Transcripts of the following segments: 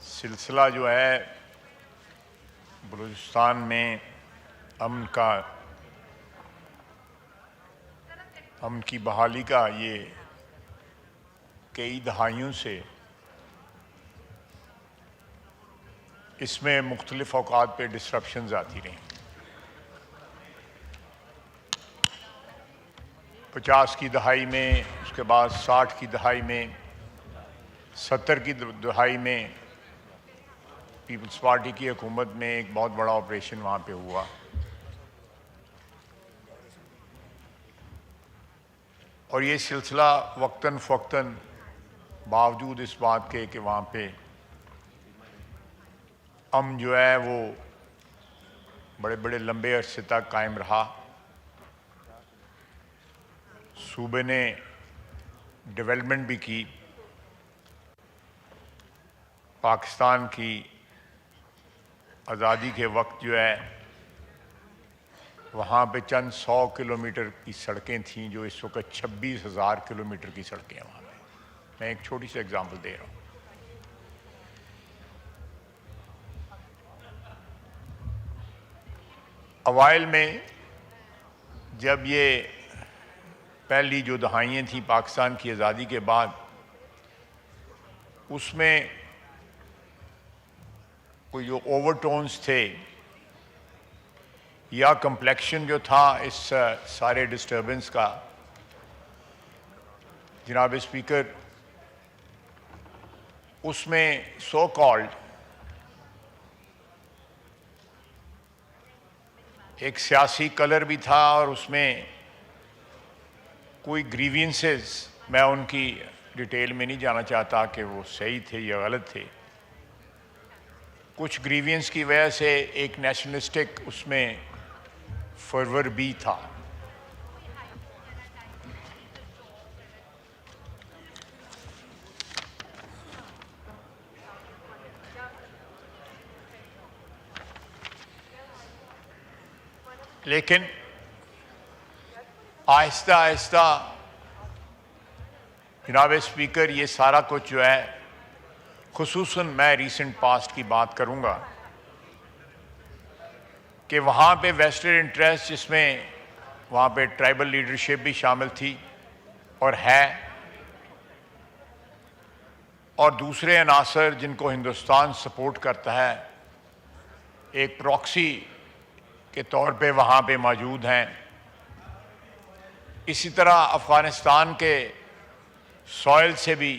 सिलसिला जो है बलूचिस्तान में अमन की बहाली का ये कई दहाइयों से इसमें मुख्तलिफ औकात पे डिस्ट्रप्शंस आती रहीं। 50 की दहाई में, उसके बाद 60 की दहाई में, 70 की दहाई में पीपल्स पार्टी की हुकूमत में एक बहुत बड़ा ऑपरेशन वहाँ पे हुआ और ये सिलसिला वक्तन फ़वक्तन बावजूद इस बात के कि वहाँ पे जो है वो बड़े बड़े लंबे अरसे तक कायम रहा। सूबे ने डेवलपमेंट भी की। पाकिस्तान की आज़ादी के वक्त जो है वहाँ पे चंद 100 किलोमीटर की सड़कें थीं जो इस वक्त 26,000 किलोमीटर की सड़कें हैं वहाँ पे। मैं एक छोटी सी एग्जांपल दे रहा हूँ। अवाइल में जब ये पहली जो दहाइयाँ थी पाकिस्तान की आज़ादी के बाद, उसमें कोई जो ओवरटोन्स थे या कम्प्लेक्शन जो था इस सारे डिस्टर्बेंस का, जनाब स्पीकर, उसमें सो कॉल्ड एक सियासी कलर भी था और उसमें कोई ग्रीवियंसेस, मैं उनकी डिटेल में नहीं जाना चाहता कि वो सही थे या गलत थे। कुछ ग्रीवियंस की वजह से एक नेशनलिस्टिक उसमें फर्वर भी था। लेकिन आहिस्ता आहिस्ता जनाब स्पीकर ये सारा कुछ जो है, खुसूसन मैं रीसेंट पास्ट की बात करूंगा कि वहाँ पे वेस्टेड इंटरेस्ट, जिसमें वहाँ पे ट्राइबल लीडरशिप भी शामिल थी और है, और दूसरे अनासर जिनको हिंदुस्तान सपोर्ट करता है एक प्रॉक्सी के तौर पे वहाँ पे मौजूद हैं। इसी तरह अफ़गानिस्तान के सॉइल से भी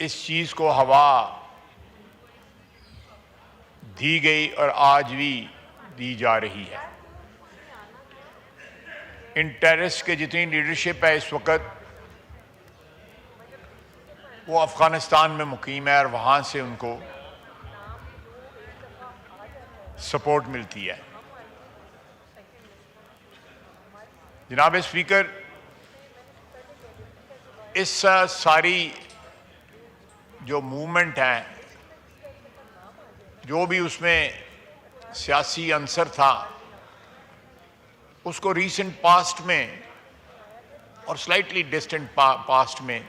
इस चीज़ को हवा दी गई और आज भी दी जा रही है। इन टेररिस्ट के जितनी लीडरशिप है इस वक्त, वो अफ़गानिस्तान में मुकीम है और वहाँ से उनको सपोर्ट मिलती है। जनाब स्पीकर, इस सारी जो मूवमेंट है, जो भी उसमें सियासी अंसर था, उसको रीसेंट पास्ट में और स्लाइटली डिस्टेंट पास्ट में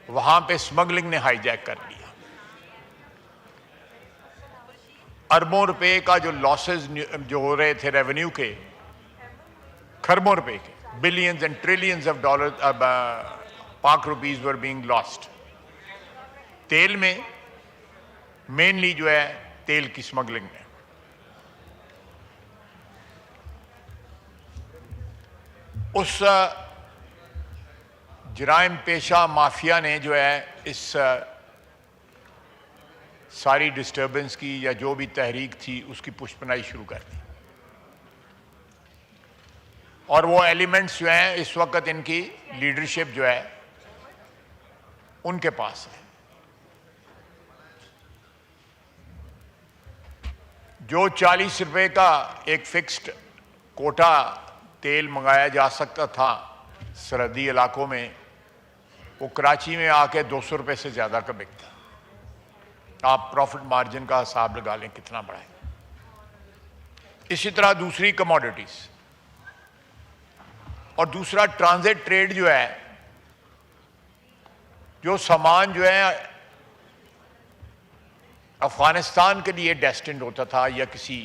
वहाँ पे स्मगलिंग ने हाईजैक कर लिया। अरबों रुपए का जो लॉसेस जो हो रहे थे रेवेन्यू के, खरबों रुपए के, billions and trillions of dollar पाक रुपीज वर बीइंग लॉस्ट। तेल में मेनली जो है तेल की स्मगलिंग में। उस जराइम पेशा माफिया ने जो है इस सारी डिस्टर्बेंस की या जो भी तहरीक थी उसकी पुष्पनाई शुरू कर दी और वो एलिमेंट्स जो हैं इस वक्त इनकी लीडरशिप जो है उनके पास है। जो 40 रुपए का एक फिक्स्ड कोटा तेल मंगाया जा सकता था सरहदी इलाकों में, वो कराची में आके 200 रुपए से ज़्यादा का बिकता। आप प्रॉफिट मार्जिन का हिसाब लगा लें कितना बड़ा है। इसी तरह दूसरी कमोडिटीज और दूसरा ट्रांजिट ट्रेड जो है जो सामान जो है अफगानिस्तान के लिए डेस्टिन्ड होता था या किसी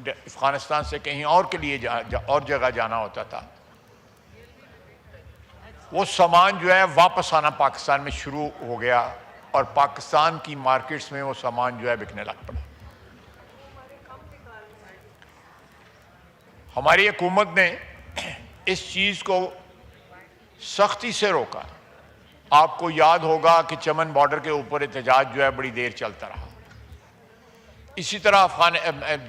अफगानिस्तान से कहीं और के लिए और जगह जाना होता था, वो सामान जो है वापस आना पाकिस्तान में शुरू हो गया और पाकिस्तान की मार्केट्स में वो सामान जो है बिकने लग पड़ा। हमारी हुकूमत ने इस चीज़ को सख्ती से रोका। आपको याद होगा कि चमन बॉर्डर के ऊपर एहतजाज जो है बड़ी देर चलता रहा। इसी तरह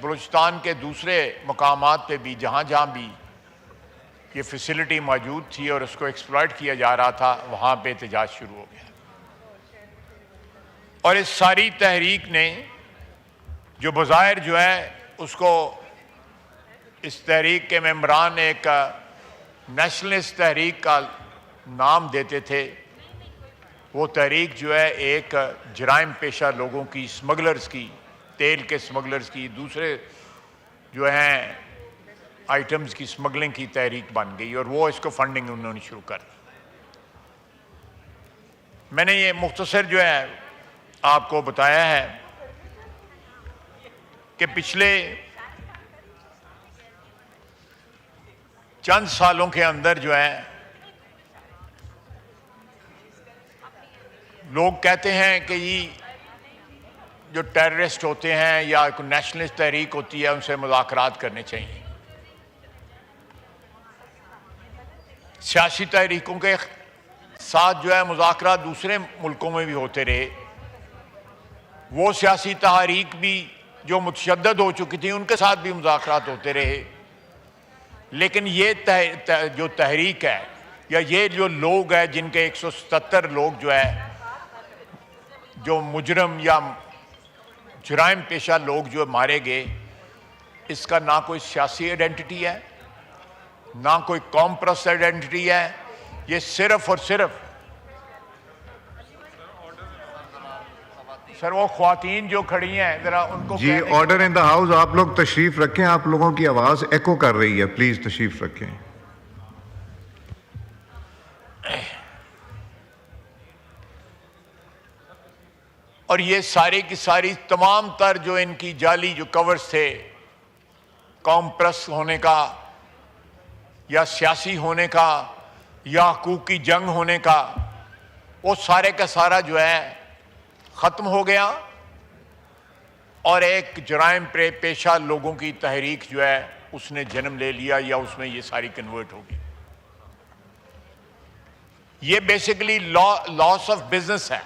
बलूचिस्तान के दूसरे मकामात पे भी जहाँ जहाँ भी ये फैसिलिटी मौजूद थी और उसको एक्सप्लॉइट किया जा रहा था, वहाँ पे एहतजाज शुरू हो गया। और इस सारी तहरीक ने जो बज़ाहिर जो है उसको इस तहरीक के मेंबरान एक नेशनलिस्ट तहरीक का नाम देते थे, वो तहरीक जो है एक जराइम पेशा लोगों की, स्मगलर्स की, तेल के स्मगलर्स की, दूसरे जो हैं आइटम्स की स्मगलिंग की तहरीक बन गई और वो इसको फंडिंग उन्होंने शुरू कर दी। मैंने ये मुख्तसर जो है आपको बताया है कि पिछले चंद सालों के अंदर जो है लोग कहते हैं कि ये जो टेररिस्ट होते हैं या कोई नेशनलिस्ट तहरीक होती है उनसे मुज़ाकरात करने चाहिए। सियासी तहरीकों के साथ जो है मुज़ाकरात दूसरे मुल्कों में भी होते रहे। वो सियासी तहरीक भी जो मुतशद्दद हो चुकी थी उनके साथ भी मुज़ाकरात होते रहे। लेकिन ये जो तहरीक है या ये जो लोग हैं जिनके 177 लोग जो है जो मुजरम या जुराइम पेशा लोग जो मारे गए, इसका ना कोई सियासी आइडेंटिटी है, ना कोई कौम परस्त आइडेंटिटी है। ये सिर्फ और सिर्फ सर वो ख्वातीन जो खड़ी हैं जरा उनको जी, ऑर्डर इन द हाउस। आप लोग तशरीफ रखें, आप लोगों की आवाज एको कर रही है, प्लीज तशरीफ रखें। और ये सारी की सारी तमाम तर जो इनकी जाली जो कवर्स थे कौम परस्त होने का या सियासी होने का या हकूक की जंग होने का, वो सारे का सारा जो है ख़त्म हो गया और एक जराइम पेशा लोगों की तहरीक जो है उसने जन्म ले लिया या उसमें ये सारी कन्वर्ट होगी। ये बेसिकली लॉस ऑफ बिजनेस है।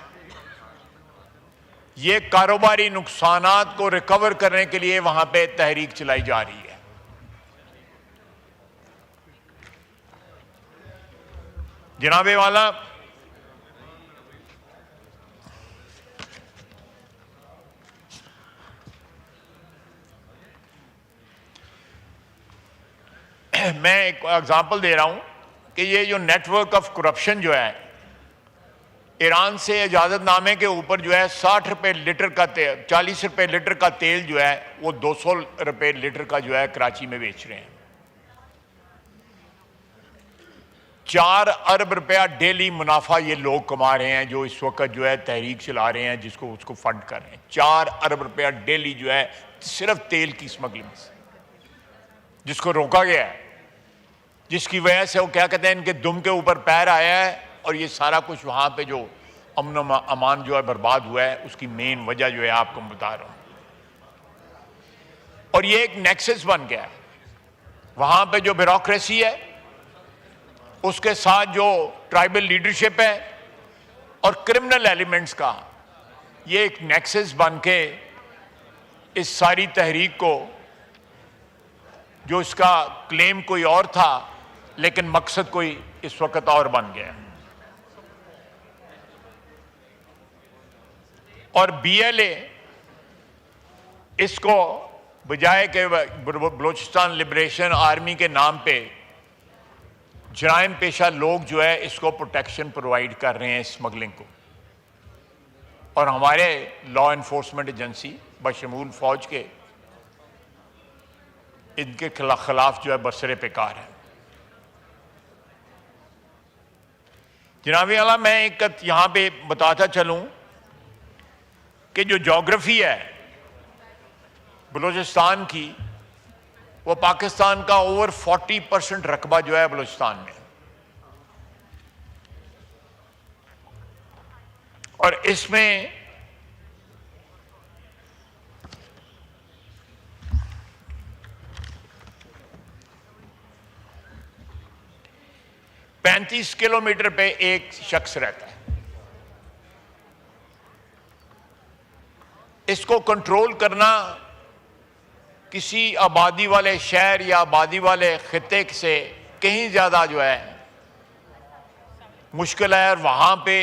ये कारोबारी नुकसानात को रिकवर करने के लिए वहां पे तहरीक चलाई जा रही है। जनाबे वाला, मैं एक एग्जांपल दे रहा हूं कि ये जो नेटवर्क ऑफ करप्शन जो है, ईरान से इजाज़तनामे के ऊपर जो है 60 रुपये लीटर का तेल, 40 रुपये लीटर का तेल जो है वो 200 रुपये लीटर का जो है कराची में बेच रहे हैं। 4 अरब रुपया डेली मुनाफा ये लोग कमा रहे हैं जो इस वक्त जो है तहरीक चला रहे हैं, जिसको उसको फंड कर रहे हैं। 4 अरब रुपया डेली जो है सिर्फ तेल की स्मगलिंग से, जिसको रोका गया है, जिसकी वजह से वो क्या कहते हैं इनके दुम के ऊपर पैर आया है और ये सारा कुछ वहाँ पे जो अमन अमान जो है बर्बाद हुआ है, उसकी मेन वजह जो है आपको बता रहा हूँ। और ये एक नेक्सस बन गया है। वहाँ पे जो ब्यूरोक्रेसी है उसके साथ जो ट्राइबल लीडरशिप है और क्रिमिनल एलिमेंट्स का ये एक नेक्सस बन के इस सारी तहरीक को, जो इसका क्लेम कोई और था लेकिन मकसद कोई इस वक्त और बन गया। और बीएलए इसको बजाय के बलूचिस्तान लिबरेशन आर्मी के नाम पे जराइम पेशा लोग जो है इसको प्रोटेक्शन प्रोवाइड कर रहे हैं स्मगलिंग को। और हमारे लॉ एनफोर्समेंट एजेंसी बशमूल फौज के इनके खिलाफ जो है बरसरे पेकार है। जनाब आला, मैं एक यहाँ पे बताता चलूँ कि जो जोग्राफी है बलूचिस्तान की, वो पाकिस्तान का ओवर 40% रकबा जो है बलूचिस्तान में, और इसमें पैंतीस किलोमीटर पे एक शख्स रहता है। इसको कंट्रोल करना किसी आबादी वाले शहर या आबादी वाले खित्ते से कहीं ज़्यादा जो है मुश्किल है, और वहाँ पे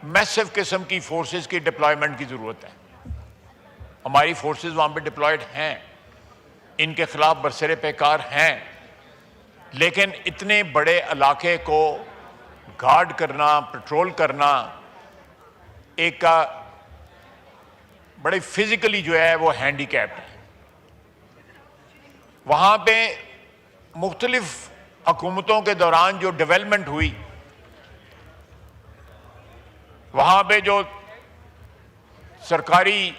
मैसिव किस्म की फोर्सेस की डिप्लॉयमेंट की ज़रूरत है। हमारी फोर्सेस वहाँ पे डिप्लॉयड हैं, इनके खिलाफ बरसरे पैकार हैं, लेकिन इतने बड़े इलाके को गार्ड करना, पेट्रोल करना एक बड़े फिजिकली जो है वो हैंडीकैप है। वहाँ पे मुख्तलिफ हुकूमतों के दौरान जो डेवलपमेंट हुई, वहाँ पे जो सरकारी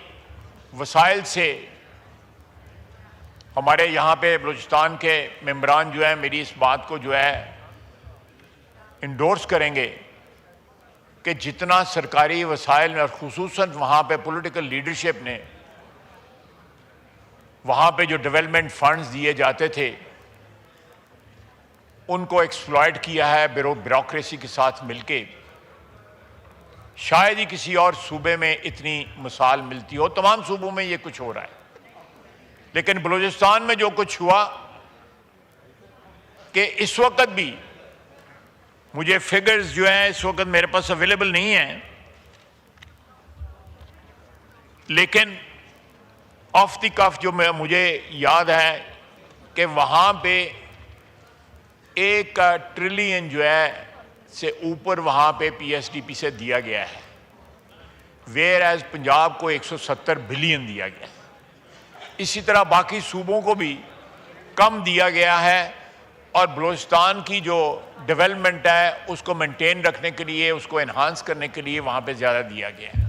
वसाइल से हमारे यहाँ पे बलूचिस्तान के मेंबरान जो है मेरी इस बात को जो है इंडोर्स करेंगे कि जितना सरकारी वसाइल में और खुसूसन वहाँ पे पॉलिटिकल लीडरशिप ने वहाँ पे जो डेवलपमेंट फंड्स दिए जाते थे उनको एक्सप्लॉइट किया है ब्यूरोक्रेसी के साथ मिलके। शायद ही किसी और सूबे में इतनी मिसाल मिलती हो, तमाम सूबों में ये कुछ हो रहा है, लेकिन बलूचिस्तान में जो कुछ हुआ कि इस वक्त भी, मुझे फिगर्स जो हैं इस वक्त मेरे पास अवेलेबल नहीं हैं, लेकिन ऑफ द कफ जो मुझे याद है कि वहाँ पे 1 ट्रिलियन जो है से ऊपर वहाँ पे पीएसडीपी से दिया गया है, वेयर एज पंजाब को 170 बिलियन दिया गया है। इसी तरह बाकी सूबों को भी कम दिया गया है, और बलूचिस्तान की जो डेवलपमेंट है उसको मेंटेन रखने के लिए, उसको एनहांस करने के लिए वहाँ पे ज़्यादा दिया गया है।